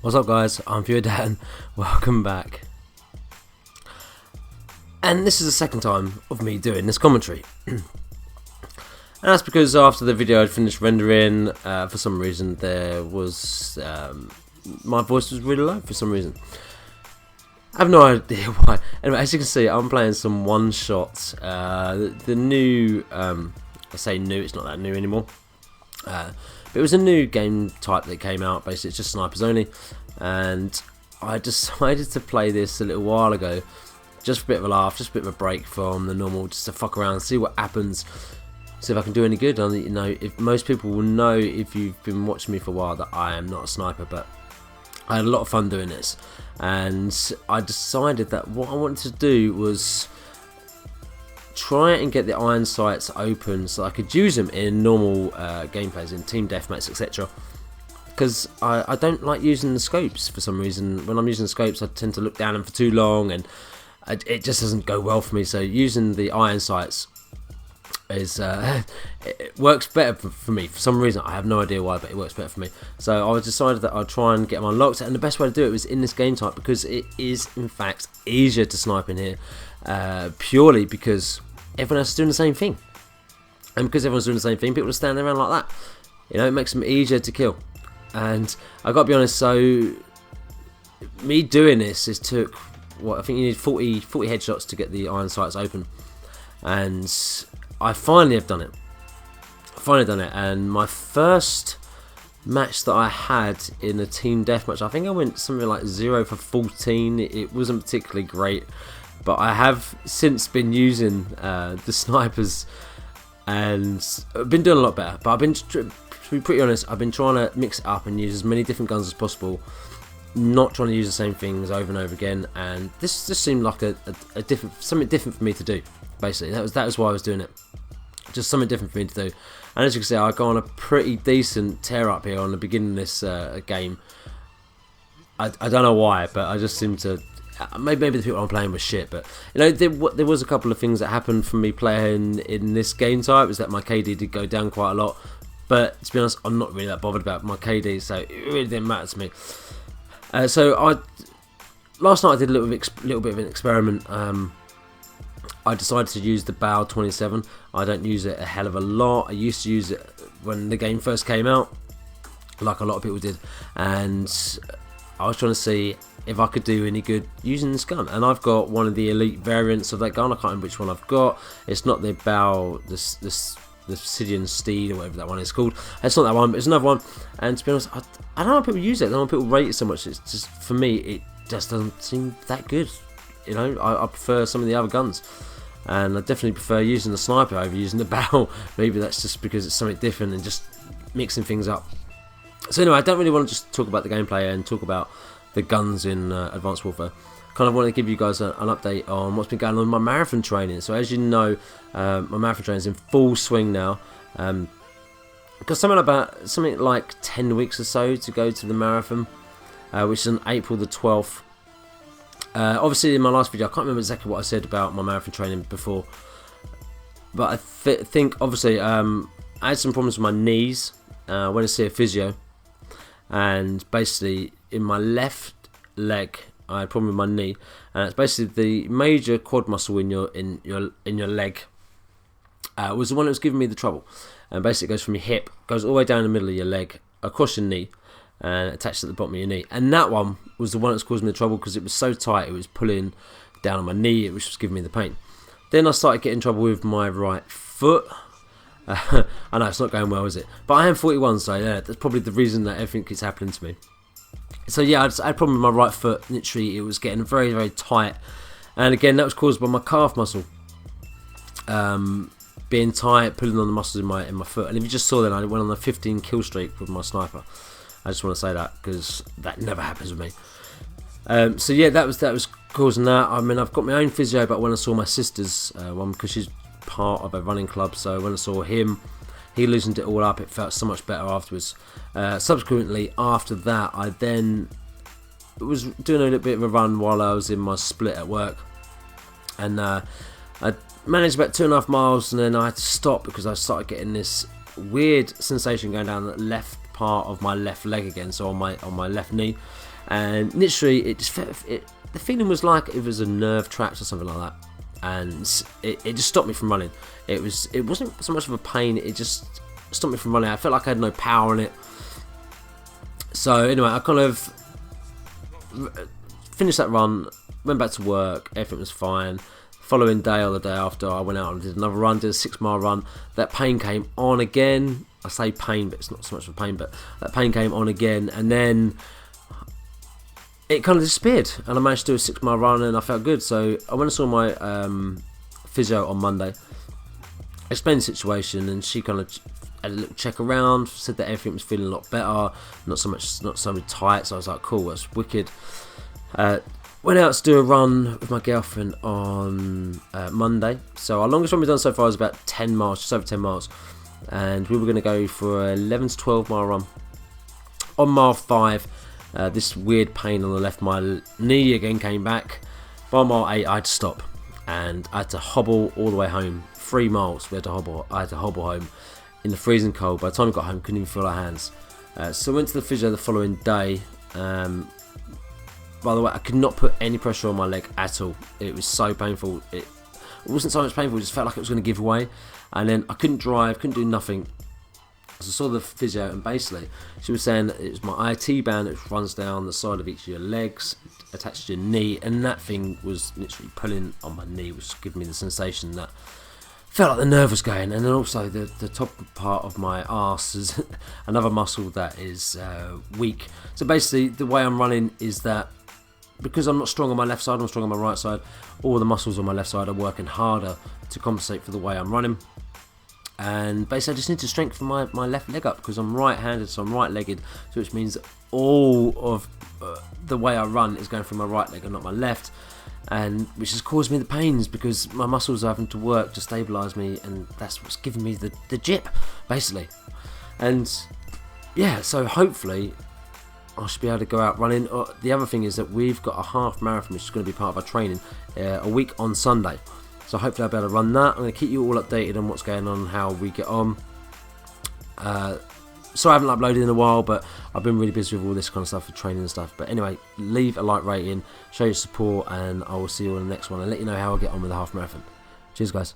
What's up guys, I'm Fewerdan, welcome back. And this is the second time of me doing this commentary. And that's because after the video I'd finished rendering, for some reason there was, my voice was really low for some reason. I have no idea why. Anyway, as you can see, I'm playing some one-shots. The new, I say new, it's not that new anymore. But it was a new game type that came out, basically it's just snipers only, and I decided to play this a little while ago, just for a bit of a laugh, just a bit of a break from the normal, just to fuck around, see what happens, see if I can do any good. And you know, if most people will know, if you've been watching me for a while, that I am not a sniper, but I had a lot of fun doing this, and I decided that what I wanted to do was try and get the iron sights open so I could use them in normal gameplays, in team deathmatch, etc. Because I don't like using the scopes for some reason. When I'm using the scopes, I tend to look down them for too long, and it just doesn't go well for me. So using the iron sights is it works better for me for some reason. I have no idea why, but it works better for me. So I decided that I'd try and get them unlocked, and the best way to do it was in this game type, because it is in fact easier to snipe in here, purely because everyone else is doing the same thing, and because everyone's doing the same thing, people are standing around like that. You know, it makes them easier to kill. And I got to be honest, so me doing this, it took what I think you need 40 headshots to get the iron sights open, and I finally have done it. And my first match that I had in a team deathmatch, I think I went something like 0 for 14. It wasn't particularly great, but I have since been using the snipers, and I've been doing a lot better. But I've been, to be pretty honest, I've been trying to mix it up and use as many different guns as possible, not trying to use the same things over and over again. And this just seemed like a something different for me to do. Basically, that was why I was doing it. Just something different for me to do. And as you can see, I go on a pretty decent tear up here on the beginning of this game. I don't know why, but I just seem to. Maybe the people I'm playing was shit, but you know, there was a couple of things that happened from me playing in this game type. Was that my KD did go down quite a lot, but to be honest, I'm not really that bothered about my KD, so it really didn't matter to me. Last night I did a little bit of an experiment. I decided to use the Bow 27. I don't use it a hell of a lot. I used to use it when the game first came out, like a lot of people did, and I was trying to see if I could do any good using this gun. And I've got one of the elite variants of that gun. I can't remember which one I've got. It's not the Bow, the Obsidian Steed or whatever that one is called. It's not that one, but it's another one. And to be honest, I don't know how people use it. I don't know how people rate it so much. It's just, for me, it just doesn't seem that good. You know, I prefer some of the other guns, and I definitely prefer using the sniper over using the Bow. Maybe that's just because it's something different and just mixing things up. So anyway, I don't really want to just talk about the gameplay and talk about the guns in Advanced Warfare. Kind of want to give you guys an update on what's been going on in my marathon training. So as you know, my marathon training is in full swing now. Got something like 10 weeks or so to go to the marathon, which is on April the 12th. Obviously in my last video I can't remember exactly what I said about my marathon training before, but I think obviously I had some problems with my knees. I went to see a physio, and basically in my left leg I had a problem with my knee, and it's basically the major quad muscle in your leg was the one that was giving me the trouble. And basically it goes from your hip, goes all the way down the middle of your leg, across your knee, and attached at the bottom of your knee. And that one was the one that was causing me the trouble, because it was so tight, it was pulling down on my knee, which was giving me the pain. Then I started getting trouble with my right foot. I know it's not going well, is it? But I am 41, so yeah, that's probably the reason that everything keeps happening to me. So yeah, I had a problem with my right foot. Literally, it was getting very, very tight, and again, that was caused by my calf muscle being tight, pulling on the muscles in my foot. And if you just saw that, I went on a 15 kill streak with my sniper. I just want to say that, because that never happens with me. So yeah, that was causing that. I mean, I've got my own physio, but when I saw my sister's one, because she's part of a running club, so when I saw him, he loosened it all up. It felt so much better afterwards. Subsequently, after that, I then was doing a little bit of a run while I was in my split at work, and I managed about 2.5 miles, and then I had to stop because I started getting this weird sensation going down the left part of my left leg again, so on my left knee, and literally it just felt, the feeling was like it was a nerve trapped or something like that, and it just stopped me from running. It wasn't so much of a pain, it just stopped me from running. I felt like I had no power in it. So anyway, I kind of finished that run, went back to work, everything was fine. Following day or the day after, I went out and did another run, did a 6-mile run. That pain came on again. I say pain, but it's not so much of a pain, but that pain came on again, and then it kind of disappeared, and I managed to do a 6-mile run, and I felt good. So I went and saw my physio on Monday, explained the situation, and she kind of had a little check around, said that everything was feeling a lot better, not so tight. So I was like, cool, that's wicked. Went out to do a run with my girlfriend on Monday. So our longest run we've done so far is about 10 miles, just over 10 miles. And we were going to go for an 11 to 12 mile run. On mile 5, this weird pain on the left, my knee again came back. By mile 8, I had to stop. And I had to hobble all the way home. 3 miles I had to hobble home in the freezing cold. By the time I got home, couldn't even feel our hands. So I went to the physio the following day. By the way, I could not put any pressure on my leg at all. It was so painful. It wasn't so much painful, it just felt like it was going to give away. And then I couldn't drive, couldn't do nothing. So I saw the physio, and basically she was saying that it was my IT band which runs down the side of each of your legs, attached to your knee, and that thing was literally pulling on my knee, which was giving me the sensation that felt like the nerve was going. And then also the top part of my arse is another muscle that is weak. So basically the way I'm running is that because I'm not strong on my left side, I'm strong on my right side, all the muscles on my left side are working harder to compensate for the way I'm running. And basically I just need to strengthen my left leg up because I'm right-handed, so I'm right-legged, so which means all of the way I run is going through my right leg and not my left, and which has caused me the pains because my muscles are having to work to stabilise me, and that's what's giving me the jip, basically. And yeah, so hopefully I should be able to go out running. The other thing is that we've got a half marathon which is going to be part of our training a week on Sunday. So hopefully I'll be able to run that. I'm going to keep you all updated on what's going on, how we get on. So I haven't uploaded in a while, but I've been really busy with all this kind of stuff, with training and stuff. But anyway, leave a like rating, show your support, and I will see you on the next one and let you know how I get on with the half marathon. Cheers, guys.